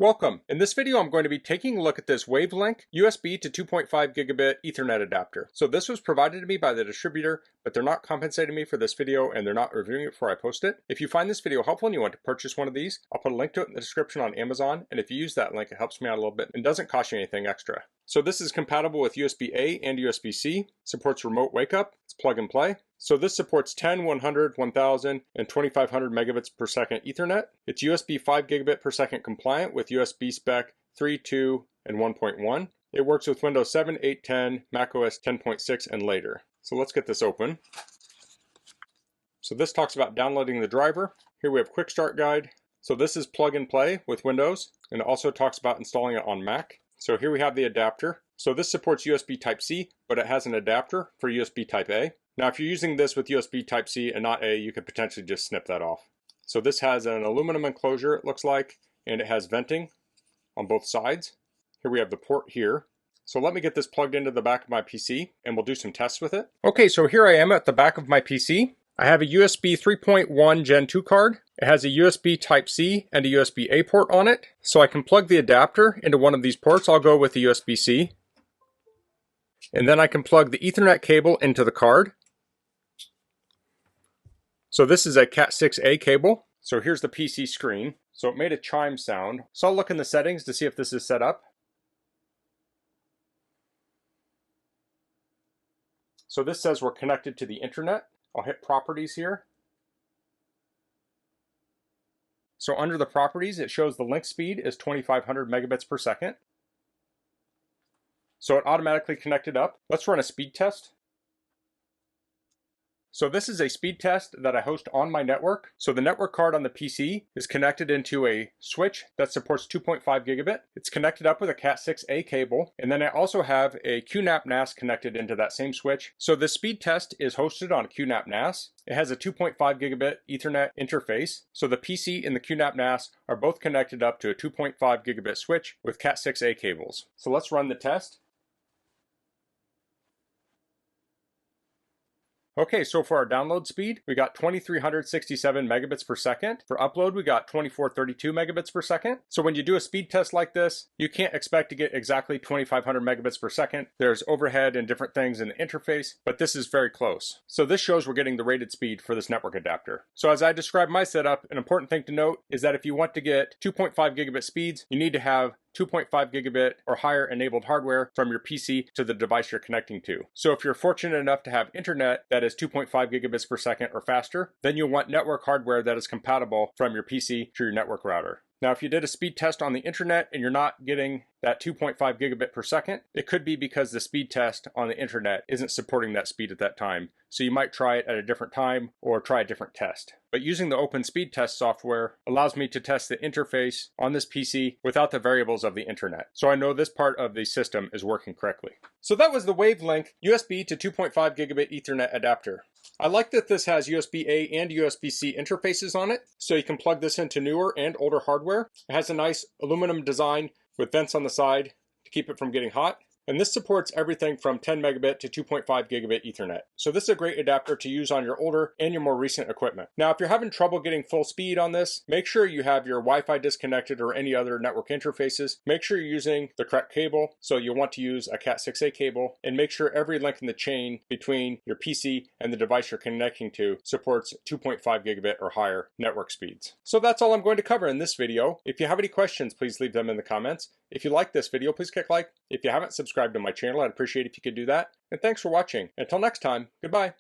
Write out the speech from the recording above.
Welcome. In this video, I'm going to be taking a look at this WavLink USB to 2.5 gigabit Ethernet adapter. So this was provided to me by the distributor, but they're not compensating me for this video and they're not reviewing it before I post it. If you find this video helpful and you want to purchase one of these, I'll put a link to it in the description on Amazon. And if you use that link, it helps me out a little bit and doesn't cost you anything extra. So this is compatible with USB-A and USB-C, supports remote wake up, it's plug and play. So this supports 10, 100, 1000, and 2500 megabits per second Ethernet. It's USB 5 gigabit per second compliant with USB spec 3, 2, and 1.1. It works with Windows 7, 8, 10, macOS 10.6, and later. So let's get this open. So this talks about downloading the driver. Here we have quick start guide. So this is plug and play with Windows, and it also talks about installing it on Mac. So here we have the adapter. So this supports USB Type-C, but it has an adapter for USB Type-A. Now if you're using this with USB Type-C and not A, you could potentially just snip that off. So this has an aluminum enclosure, it looks like, and it has venting on both sides. Here we have the port here. So let me get this plugged into the back of my PC and we'll do some tests with it. Okay, so here I am at the back of my PC. I have a USB 3.1 Gen 2 card. It has a USB Type-C and a USB-A port on it. So I can plug the adapter into one of these ports. I'll go with the USB-C. And then I can plug the Ethernet cable into the card. So this is a Cat6A cable. So here's the PC screen. So it made a chime sound. So I'll look in the settings to see if this is set up. So this says we're connected to the internet. I'll hit properties here. So under the properties, it shows the link speed is 2500 megabits per second. So it automatically connected up. Let's run a speed test. So this is a speed test that I host on my network. So the network card on the PC is connected into a switch that supports 2.5 gigabit. It's connected up with a Cat6A cable. And then I also have a QNAP NAS connected into that same switch. So this speed test is hosted on a QNAP NAS. It has a 2.5 gigabit Ethernet interface. So the PC and the QNAP NAS are both connected up to a 2.5 gigabit switch with Cat6A cables. So let's run the test. Okay, so for our download speed, we got 2367 megabits per second. For upload, we got 2432 megabits per second. So when you do a speed test like this, you can't expect to get exactly 2500 megabits per second. There's overhead and different things in the interface, but this is very close. So this shows we're getting the rated speed for this network adapter. So as I described my setup, an important thing to note is that if you want to get 2.5 gigabit speeds, you need to have 2.5 gigabit or higher enabled hardware from your PC to the device you're connecting to. So if you're fortunate enough to have internet that is 2.5 gigabits per second or faster, then you'll want network hardware that is compatible from your PC to your network router. Now, if you did a speed test on the internet and you're not getting that 2.5 gigabit per second, it could be because the speed test on the internet isn't supporting that speed at that time. So you might try it at a different time or try a different test. But using the openspeedtest software allows me to test the interface on this PC without the variables of the internet. So I know this part of the system is working correctly. So that was the WavLink USB to 2.5 gigabit Ethernet adapter. I like that this has USB-A and USB-C interfaces on it, so you can plug this into newer and older hardware. It has a nice aluminum design with vents on the side to keep it from getting hot. And this supports everything from 10 megabit to 2.5 gigabit Ethernet. So this is a great adapter to use on your older and your more recent equipment. Now, if you're having trouble getting full speed on this, make sure you have your Wi-Fi disconnected or any other network interfaces. Make sure you're using the correct cable. So you'll want to use a Cat6A cable, and make sure every link in the chain between your PC and the device you're connecting to supports 2.5 gigabit or higher network speeds. So that's all I'm going to cover in this video. If you have any questions, please leave them in the comments. If you like this video, please click like. If you haven't subscribed to my channel, I'd appreciate if you could do that. And thanks for watching. Until next time, goodbye.